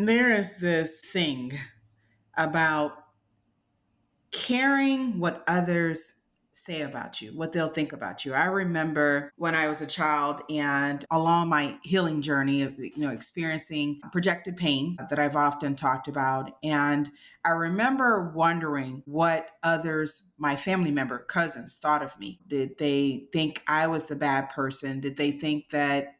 There is this thing about caring what others say about you, what they'll think about you. I remember when I was a child and along my healing journey of, experiencing projected pain that I've often talked about. And I remember wondering what others, my family member, cousins, thought of me. Did they think I was the bad person? Did they think that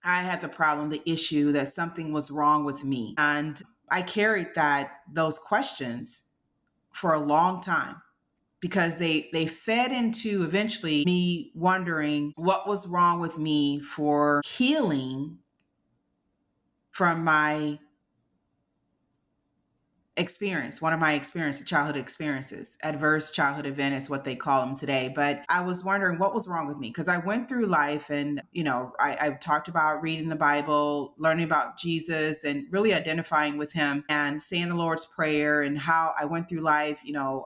I had the problem, the issue, that something was wrong with me? And I carried those questions for a long time because they fed into eventually me wondering what was wrong with me for healing from my experience, one of my experiences, childhood experiences. Adverse childhood event is what they call them today. But I was wondering what was wrong with me because I went through life and, I've talked about reading the Bible, learning about Jesus and really identifying with him and saying the Lord's Prayer and how I went through life,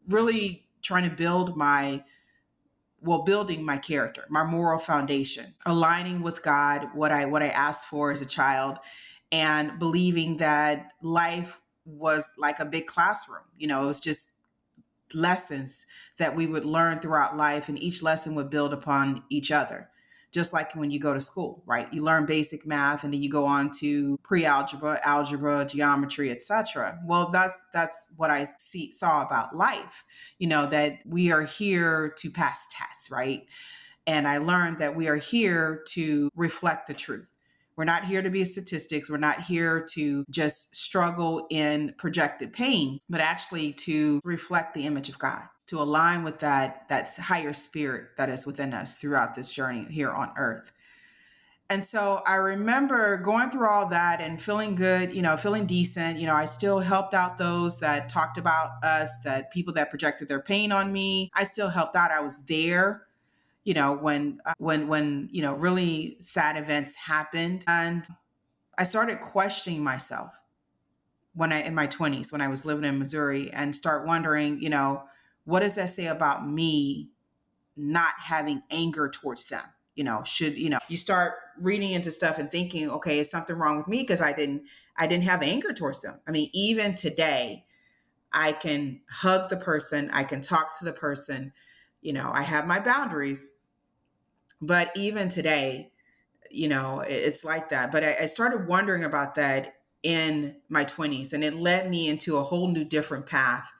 really trying to building my character, my moral foundation, aligning with God, what I asked for as a child, and believing that life was like a big classroom. It was just lessons that we would learn throughout life, and each lesson would build upon each other. Just like when you go to school, right? You learn basic math and then you go on to pre-algebra, algebra, geometry, etc. Well, that's what I saw about life, that we are here to pass tests, right? And I learned that we are here to reflect the truth. We're not here to be statistics. We're not here to just struggle in projected pain, but actually to reflect the image of God, to align with that higher spirit that is within us throughout this journey here on earth. And so I remember going through all that and feeling good, feeling decent. I still helped out those that talked about us, that people that projected their pain on me. I still helped out. I was there, when really sad events happened. And I started questioning myself in my 20s, when I was living in Missouri, and start wondering, what does that say about me not having anger towards them? You start reading into stuff and thinking, okay, is something wrong with me because I didn't have anger towards them. I mean, even today, I can hug the person, I can talk to the person, I have my boundaries, but even today, it's like that. But I started wondering about that in my 20s, and it led me into a whole new different path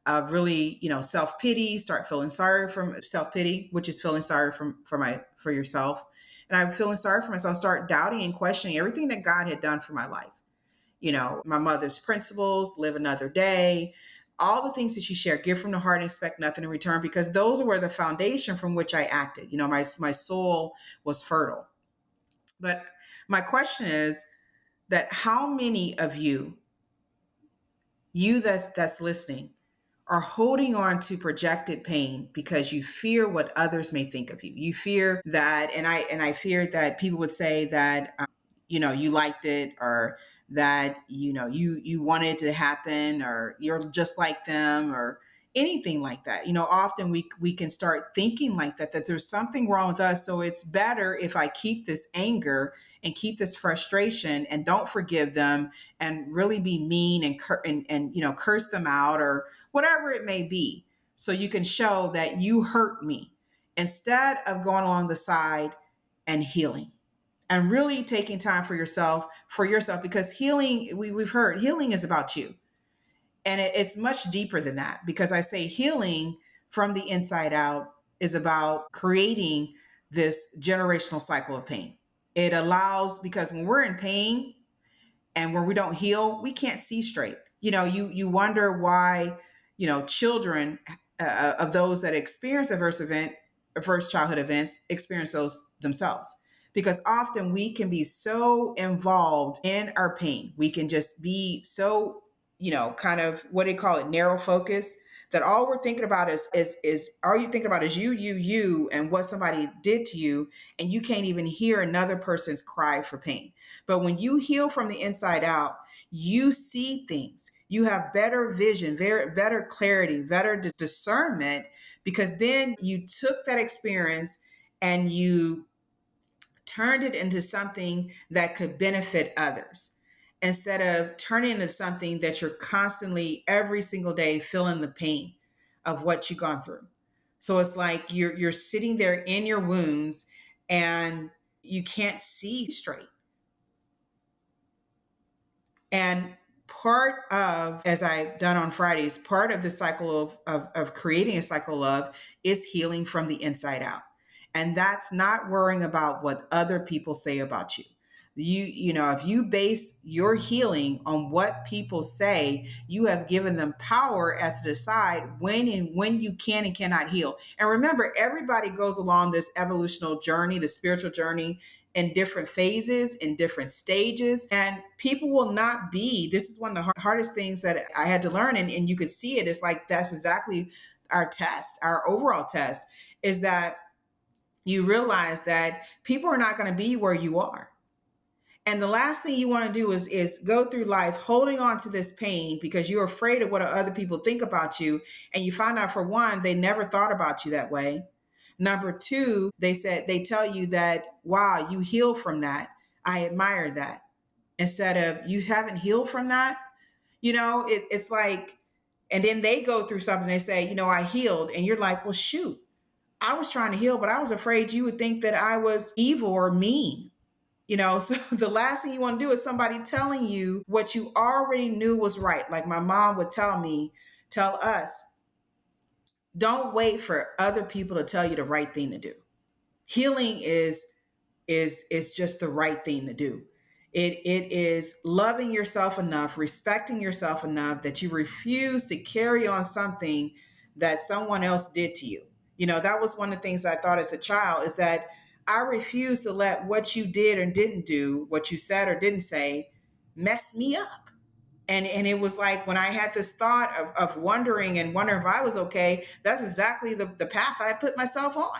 of really, self-pity, start feeling sorry from self-pity, which is feeling sorry for yourself. And I'm feeling sorry for myself, start doubting and questioning everything that God had done for my life. My mother's principles, live another day, all the things that she shared, give from the heart and expect nothing in return, because those were the foundation from which I acted. My soul was fertile. But my question is that how many of you that's listening, are holding on to projected pain because you fear what others may think of you. You fear that, and I fear that people would say that you liked it, or that you wanted it to happen, or you're just like them, or anything like that. Often we can start thinking like that there's something wrong with us. So it's better if I keep this anger and keep this frustration and don't forgive them and really be mean and curse them out or whatever it may be, so you can show that you hurt me, instead of going along the side and healing and really taking time for yourself, because healing, we've heard healing is about you. And it's much deeper than that, because I say healing from the inside out is about creating this generational cycle of pain. It allows, because when we're in pain and when we don't heal, we can't see straight. You wonder why, children of those that experience adverse childhood events experience those themselves. Because often we can be so involved in our pain. We can just be so, kind of, what do you call it, narrow focus, that all we're thinking about is all you thinking about is you, and what somebody did to you, and you can't even hear another person's cry for pain. But when you heal from the inside out, you see things. You have better vision, better clarity, better discernment, because then you took that experience and you turned it into something that could benefit others. instead of turning into something that you're constantly every single day feeling the pain of what you've gone through. So it's like you're sitting there in your wounds and you can't see straight. And part of, as I've done on Fridays, part of the cycle of creating a cycle of love is healing from the inside out. And that's not worrying about what other people say about you. If you base your healing on what people say, you have given them power as to decide when you can and cannot heal. And remember, everybody goes along this evolutional journey, the spiritual journey, in different phases, in different stages. And people will not be, this is one of the hardest things that I had to learn. And you could see it. It's like, that's exactly our test, our overall test, is that you realize that people are not going to be where you are. And the last thing you want to do is go through life holding on to this pain because you're afraid of what other people think about you. And you find out, for one, they never thought about you that way. Number two, they tell you that, wow, you healed from that. I admire that. Instead of, you haven't healed from that. It's like, and then they go through something, they say, I healed. And you're like, well, shoot, I was trying to heal, but I was afraid you would think that I was evil or mean. So the last thing you want to do is somebody telling you what you already knew was right. Like my mom would tell us, don't wait for other people to tell you the right thing to do. Healing is just the right thing to do. It is loving yourself enough, respecting yourself enough that you refuse to carry on something that someone else did to you. That was one of the things I thought as a child, is that I refuse to let what you did or didn't do, what you said or didn't say, mess me up. And it was like, when I had this thought of wondering if I was okay, that's exactly the path I put myself on.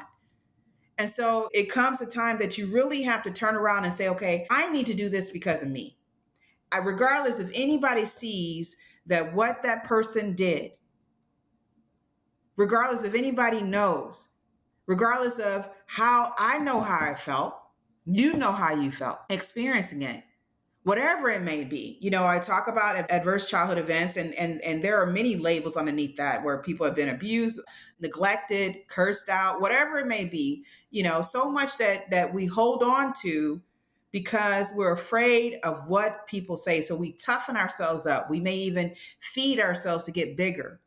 And so it comes a time that you really have to turn around and say, okay, I need to do this because of me. Regardless if anybody sees that what that person did, regardless if anybody knows, regardless of how I know how I felt, you know how you felt experiencing it, whatever it may be. I talk about adverse childhood events, and there are many labels underneath that, where people have been abused, neglected, cursed out, whatever it may be, so much that we hold on to because we're afraid of what people say. So we toughen ourselves up. We may even feed ourselves to get bigger,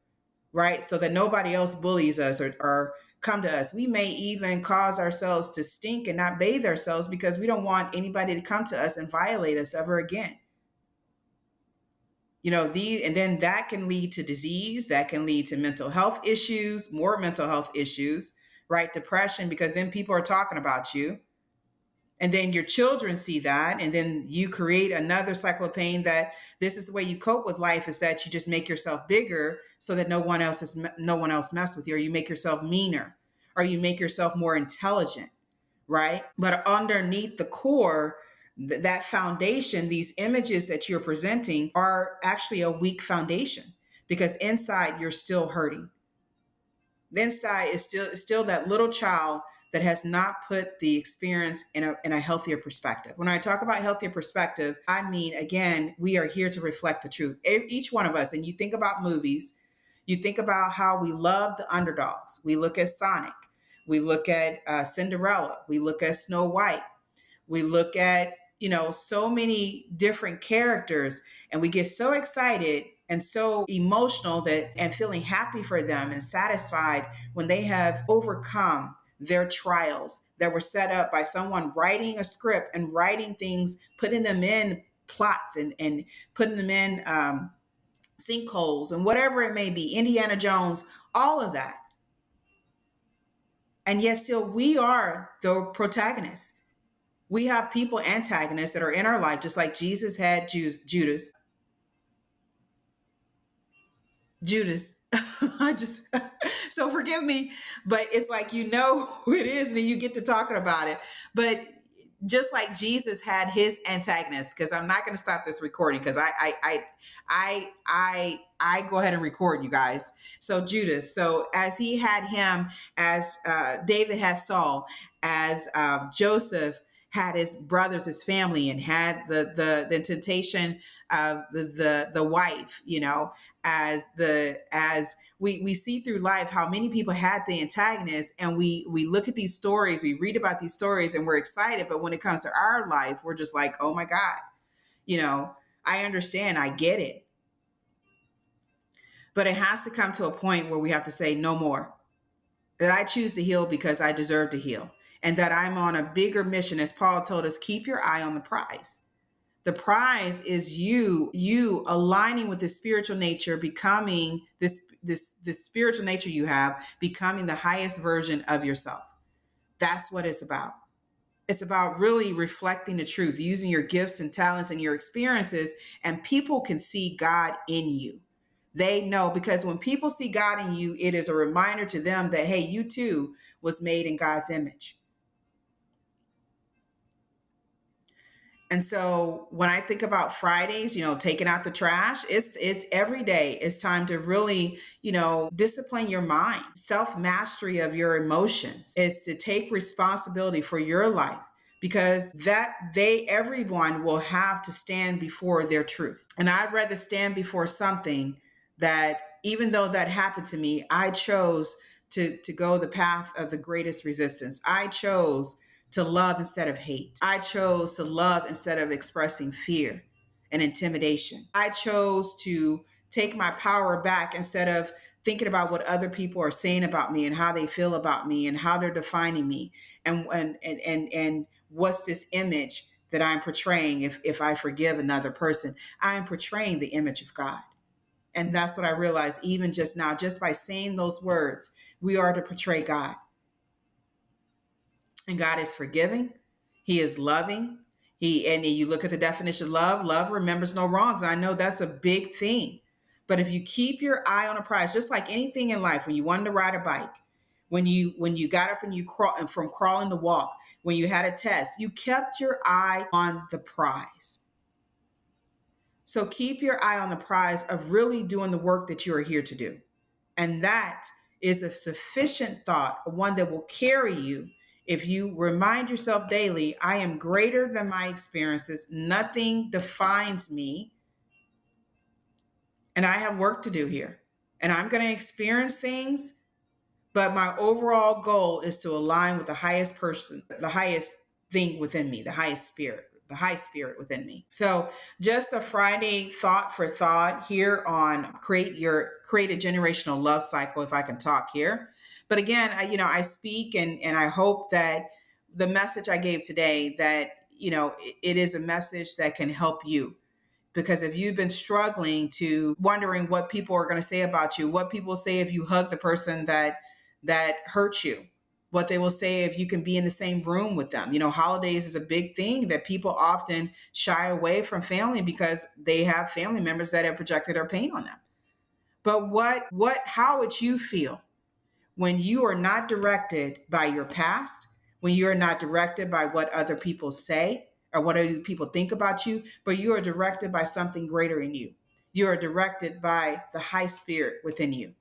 right? So that nobody else bullies us or come to us. We may even cause ourselves to stink and not bathe ourselves because we don't want anybody to come to us and violate us ever again. And then that can lead to disease, that can lead to mental health issues, more mental health issues, right? Depression, because then people are talking about you. And then your children see that, and then you create another cycle of pain, that this is the way you cope with life, is that you just make yourself bigger so that no one else mess with you, or you make yourself meaner, or you make yourself more intelligent, right? But underneath the core, that foundation, these images that you're presenting are actually a weak foundation, because inside you're still hurting. The inside is still that little child that has not put the experience in a healthier perspective. When I talk about healthier perspective, I mean, again, we are here to reflect the truth. Each one of us, and you think about movies, you think about how we love the underdogs. We look at Sonic, we look at Cinderella, we look at Snow White, we look at, so many different characters, and we get so excited and so emotional and feeling happy for them and satisfied when they have overcome their trials that were set up by someone writing a script and writing things, putting them in plots and putting them in sinkholes and whatever it may be, Indiana Jones, all of that. And yet still we are the protagonists. We have people, antagonists, that are in our life, just like Jesus had Judas. I just, so forgive me, but it's like, who it is, and then you get to talking about it. But just like Jesus had his antagonist, because I'm not going to stop this recording, because I go ahead and record, you guys. So Judas, so as he had him, as David had Saul, as Joseph had his brothers, his family, and had the temptation of the wife, as we see through life how many people had the antagonist, and we look at these stories, we read about these stories, and we're excited, but when it comes to our life, we're just like, oh my God, you know, I understand, I get it. But it has to come to a point where we have to say no more. That I choose to heal because I deserve to heal. And that I'm on a bigger mission. As Paul told us, keep your eye on the prize. The prize is you aligning with the spiritual nature, becoming this spiritual nature you have, becoming the highest version of yourself. That's what it's about. It's about really reflecting the truth, using your gifts and talents and your experiences, and people can see God in you. They know, because when people see God in you, it is a reminder to them that, hey, you too was made in God's image. And so when I think about Fridays, taking out the trash, it's every day. It's time to really, discipline your mind, self-mastery of your emotions. It's to take responsibility for your life, because everyone will have to stand before their truth. And I'd rather stand before something that, even though that happened to me, I chose to go the path of the greatest resistance. I chose to love instead of hate. I chose to love instead of expressing fear and intimidation. I chose to take my power back instead of thinking about what other people are saying about me and how they feel about me and how they're defining me, and what's this image that I'm portraying. If I forgive another person, I am portraying the image of God. And that's what I realized even just now, just by saying those words, we are to portray God. And God is forgiving. He is loving. And you look at the definition of love remembers no wrongs. I know that's a big thing. But if you keep your eye on a prize, just like anything in life, when you wanted to ride a bike, when you got up and you crawl, and from crawling to walk, when you had a test, you kept your eye on the prize. So keep your eye on the prize of really doing the work that you are here to do. And that is a sufficient thought, one that will carry you. If you remind yourself daily, I am greater than my experiences, nothing defines me, and I have work to do here. And I'm going to experience things, but my overall goal is to align with the highest person, the highest thing within me, the highest spirit, the high spirit within me. So just a Friday thought for thought here on create a generational love cycle, if I can talk here. But again, I speak and I hope that the message I gave today, that, it is a message that can help you. Because if you've been struggling to wondering what people are going to say about you, what people say if you hug the person that hurts you, what they will say if you can be in the same room with them. Holidays is a big thing that people often shy away from family because they have family members that have projected their pain on them. But how would you feel when you are not directed by your past, when you're not directed by what other people say or what other people think about you, but you are directed by something greater in you? You are directed by the high spirit within you.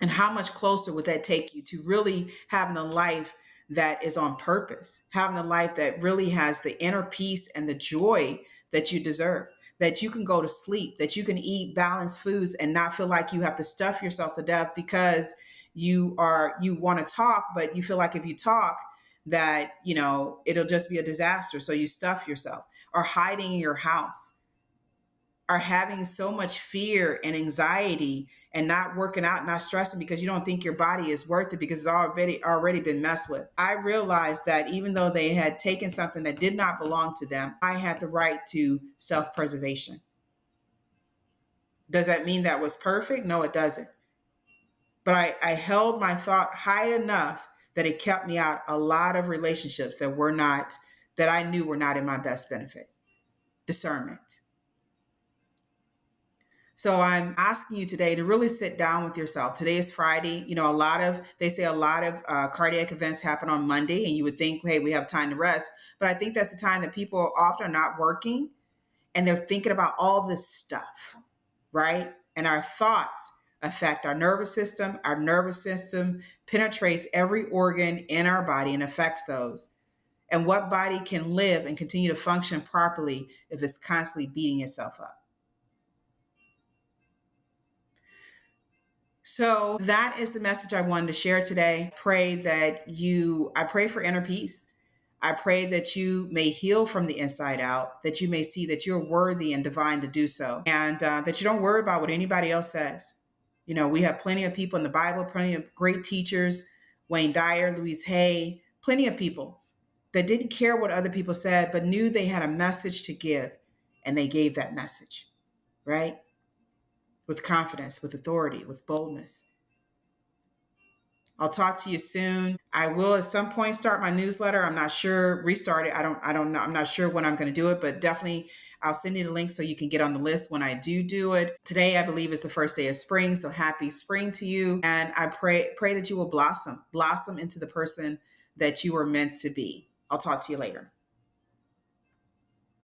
And how much closer would that take you to really having a life that is on purpose, having a life that really has the inner peace and the joy that you deserve, that you can go to sleep, that you can eat balanced foods and not feel like you have to stuff yourself to death because you want to talk, but you feel like if you talk that, it'll just be a disaster. So you stuff yourself, or hiding in your house, are having so much fear and anxiety and not working out, not stressing because you don't think your body is worth it because it's already been messed with. I realized that even though they had taken something that did not belong to them, I had the right to self-preservation. Does that mean that was perfect? No, it doesn't. But I held my thought high enough that it kept me out a lot of relationships that I knew were not in my best benefit. Discernment. So I'm asking you today to really sit down with yourself. Today is Friday. They say a lot of cardiac events happen on Monday, and you would think, hey, we have time to rest. But I think that's the time that people often are not working and they're thinking about all this stuff, right? And our thoughts affect our nervous system. Our nervous system penetrates every organ in our body and affects those. And what body can live and continue to function properly if it's constantly beating itself up? So that is the message I wanted to share today. I pray for inner peace. I pray that you may heal from the inside out, that you may see that you're worthy and divine to do so, and that you don't worry about what anybody else says. You know, we have plenty of people in the Bible, plenty of great teachers, Wayne Dyer, Louise Hay, plenty of people that didn't care what other people said, but knew they had a message to give, and they gave that message, right? With confidence, with authority, with boldness. I'll talk to you soon. I will at some point start my newsletter. I'm not sure, restart it. I don't know. I'm not sure when I'm going to do it, but definitely I'll send you the link so you can get on the list when I do it. Today, I believe, is the first day of spring. So happy spring to you. And I pray that you will blossom into the person that you were meant to be. I'll talk to you later.